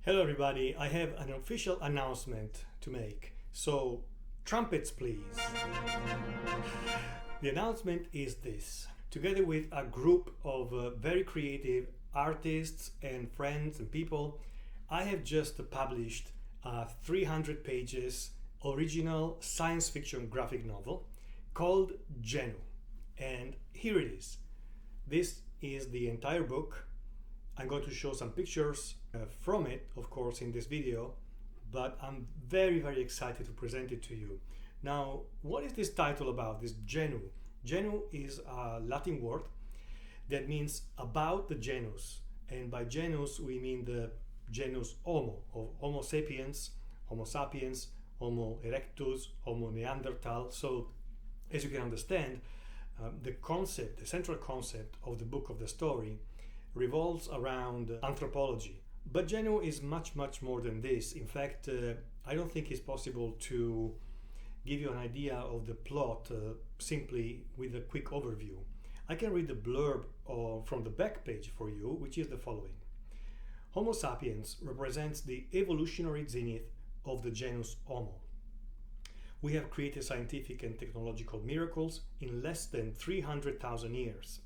Hello everybody, I have an official announcement to make, so trumpets please. The announcement is this. Together with a group of very creative artists and friends and people, I have just published a 300 pages original science fiction graphic novel called GENU. And here it is. This is the entire book. I'm going to show some pictures from it, of course, in this video, but I'm very excited to present it to you. Now, what is this title about, this GENU? GENU is a Latin word that means about the genus, and by genus we mean the genus Homo, of Homo sapiens, Homo sapiens, Homo erectus, Homo neanderthal. So, as you can understand, the central concept of the book, of the story, revolves around anthropology. But GENU is much more than this. In fact, I don't think it's possible to give you an idea of the plot simply with a quick overview. I can read the blurb from the back page for you, which is the following. Homo sapiens represents the evolutionary zenith of the genus Homo. We have created scientific and technological miracles in less than 300,000 years.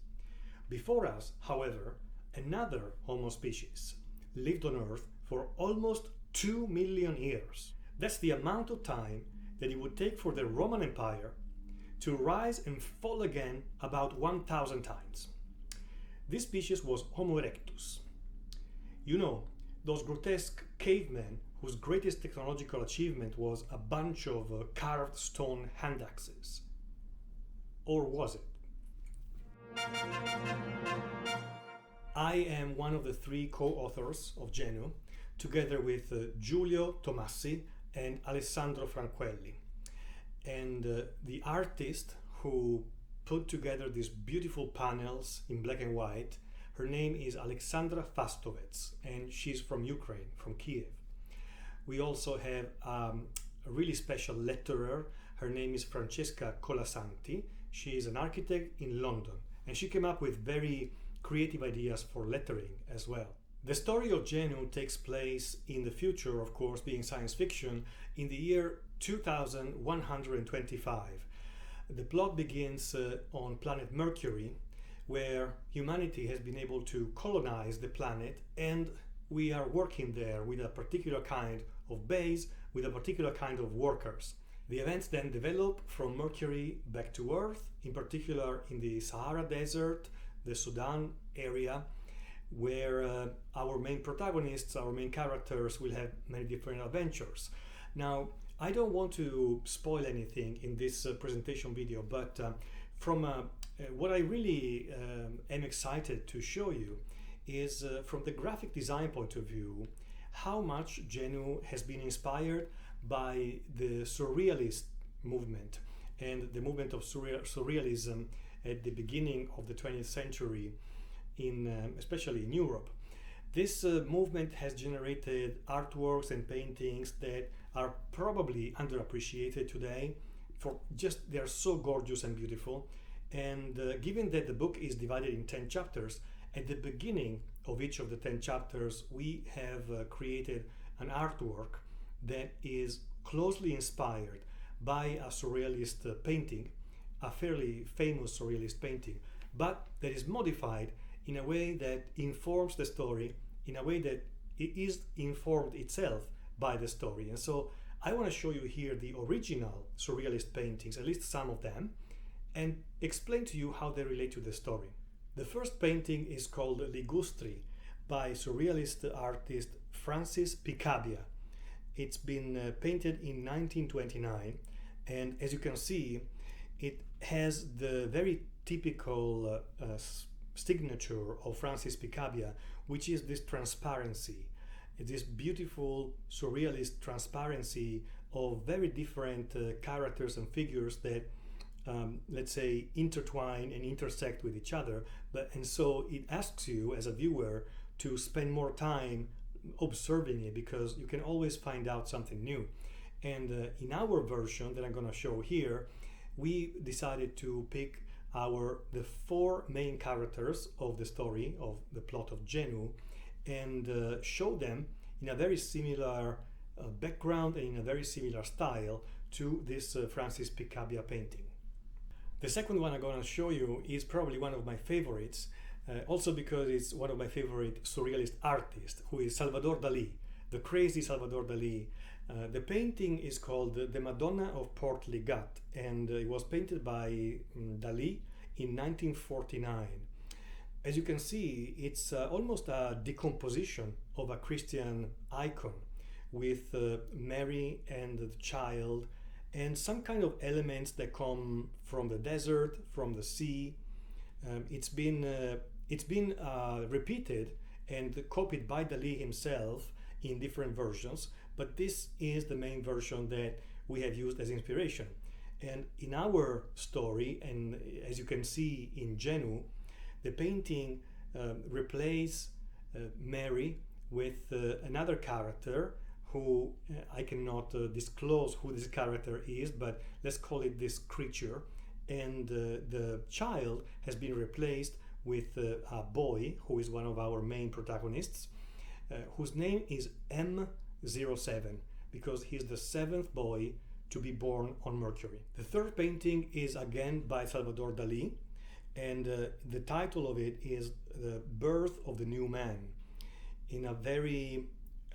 Before us, however, another Homo species lived on Earth for almost 2 million years. That's the amount of time that it would take for the Roman Empire to rise and fall again about 1,000 times. This species was Homo erectus. You know, those grotesque cavemen whose greatest technological achievement was a bunch of carved stone hand axes. Or was it? I am one of the 3 co-authors of GENU, together with Giulio Tomassi and Alessandro Franquelli. And the artist who put together these beautiful panels in black and white, her name is Alexandra Fastovets, and she's from Ukraine, from Kiev. We also have a really special letterer. Her name is Francesca Colasanti. She is an architect in London, and she came up with very creative ideas for lettering as well. The story of GENU takes place in the future, of course, being science fiction, in the year 2125. The plot begins on planet Mercury, where humanity has been able to colonize the planet, and we are working there with a particular kind of base, with a particular kind of workers. The events then develop from Mercury back to Earth, in particular in the Sahara Desert, the Sudan area, where our main protagonists, our main characters, will have many different adventures. Now, I don't want to spoil anything in this presentation video, but from what I really am excited to show you is from the graphic design point of view, how much GENU has been inspired by the Surrealist movement and the movement of Surrealism at the beginning of the 20th century, especially in Europe. This movement has generated artworks and paintings that are probably underappreciated today. They are so gorgeous and beautiful. And given that the book is divided in 10 chapters, at the beginning of each of the 10 chapters, we have created an artwork that is closely inspired by a surrealist painting, a fairly famous surrealist painting, but that is modified in a way that informs the story, in a way that it is informed itself by the story. And so I want to show you here the original surrealist paintings, at least some of them, and explain to you how they relate to the story. The first painting is called Ligustri by surrealist artist Francis Picabia. It's been painted in 1929, and as you can see, it has the very typical signature of Francis Picabia, which is this transparency, this beautiful surrealist transparency of very different characters and figures that let's say intertwine and intersect with each other, and so it asks you as a viewer to spend more time observing it, because you can always find out something new. And in our version that I'm going to show here, we decided to pick the 4 main characters of the story, of the plot of GENU, and show them in a very similar background and in a very similar style to this Francis Picabia painting. The second one I'm going to show you is probably one of my favorites, also because it's one of my favorite surrealist artists, who is Salvador Dali, the crazy Salvador Dali. The painting is called The Madonna of Port Legat, and it was painted by Dali in 1949. As you can see, it's almost a decomposition of a Christian icon with Mary and the child and some kind of elements that come from the desert, from the sea. It's been repeated and copied by Dali himself in different versions, but this is the main version that we have used as inspiration. And in our story, and as you can see in GENU, the painting replaces Mary with another character who I cannot disclose who this character is, but let's call it this creature. And the child has been replaced with a boy who is one of our main protagonists, whose name is M07, because he's the seventh boy to be born on Mercury. The third painting is again by Salvador Dali, and the title of it is The Birth of the New Man. In a very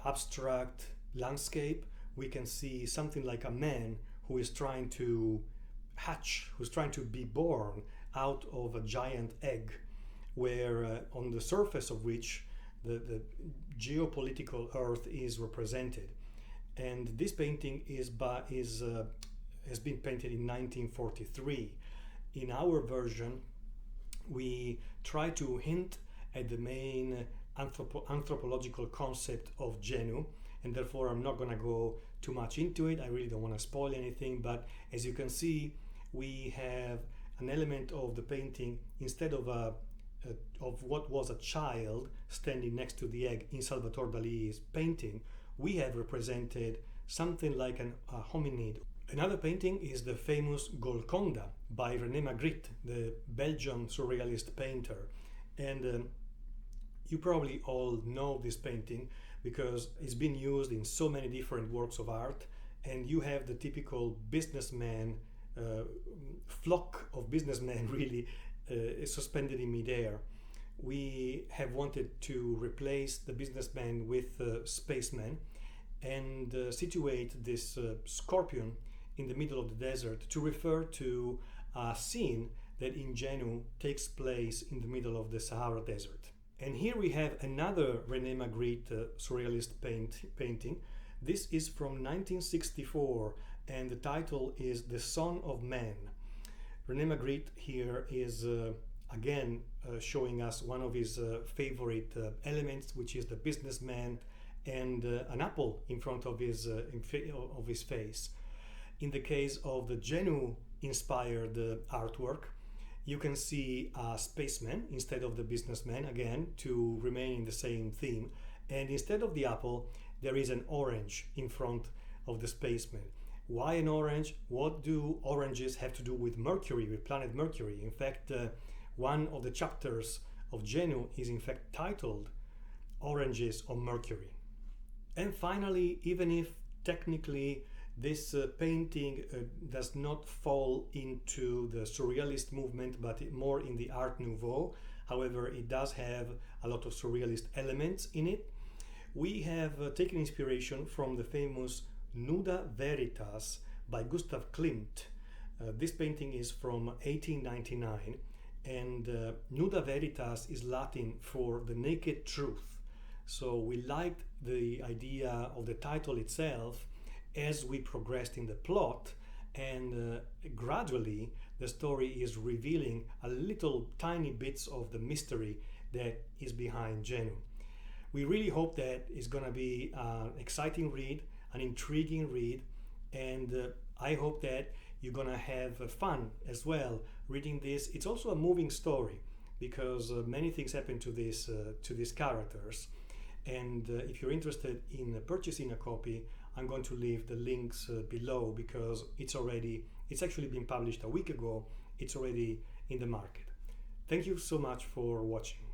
abstract landscape, we can see something like a man who is trying to hatch, who's trying to be born out of a giant egg, where on the surface of which the geopolitical earth is represented. And this painting has been painted in 1943. In our version, we try to hint at the main anthropological concept of GENU, and therefore I'm not going to go too much into it. I really don't want to spoil anything, but as you can see, we have an element of the painting, instead of what was a child standing next to the egg in Salvador Dali's painting, we have represented something like a hominid. Another painting is the famous Golconda by René Magritte, the Belgian surrealist painter. And you probably all know this painting because it's been used in so many different works of art, and you have the typical businessman, flock of businessmen really suspended in midair. We have wanted to replace the businessman with spaceman and situate this scorpion in the middle of the desert to refer to a scene that in GENU takes place in the middle of the Sahara Desert. And here we have another René Magritte surrealist painting. This is from 1964, and the title is The Son of Man. René Magritte here is again showing us one of his favorite elements, which is the businessman and an apple in front of his face. In the case of the GENU inspired artwork, you can see a spaceman instead of the businessman, again, to remain in the same theme. And instead of the apple, there is an orange in front of the spaceman. Why an orange? What do oranges have to do with Mercury, with planet Mercury? In fact, one of the chapters of GENU is in fact titled Oranges on Mercury. And finally, even if technically this painting does not fall into the surrealist movement, but more in the Art Nouveau, however, it does have a lot of surrealist elements in it. We have taken inspiration from the famous Nuda Veritas by Gustav Klimt. This painting is from 1899, and Nuda Veritas is Latin for the naked truth. So we liked the idea of the title itself as we progressed in the plot, and gradually the story is revealing a little tiny bits of the mystery that is behind GENU. We really hope that it's going to be an exciting read, an intriguing read, and I hope that you're going to have fun as well reading this. It's also a moving story because many things happen to these characters, and if you're interested in purchasing a copy, I'm going to leave the links below because it's actually been published a week ago. It's already in the market. Thank you so much for watching.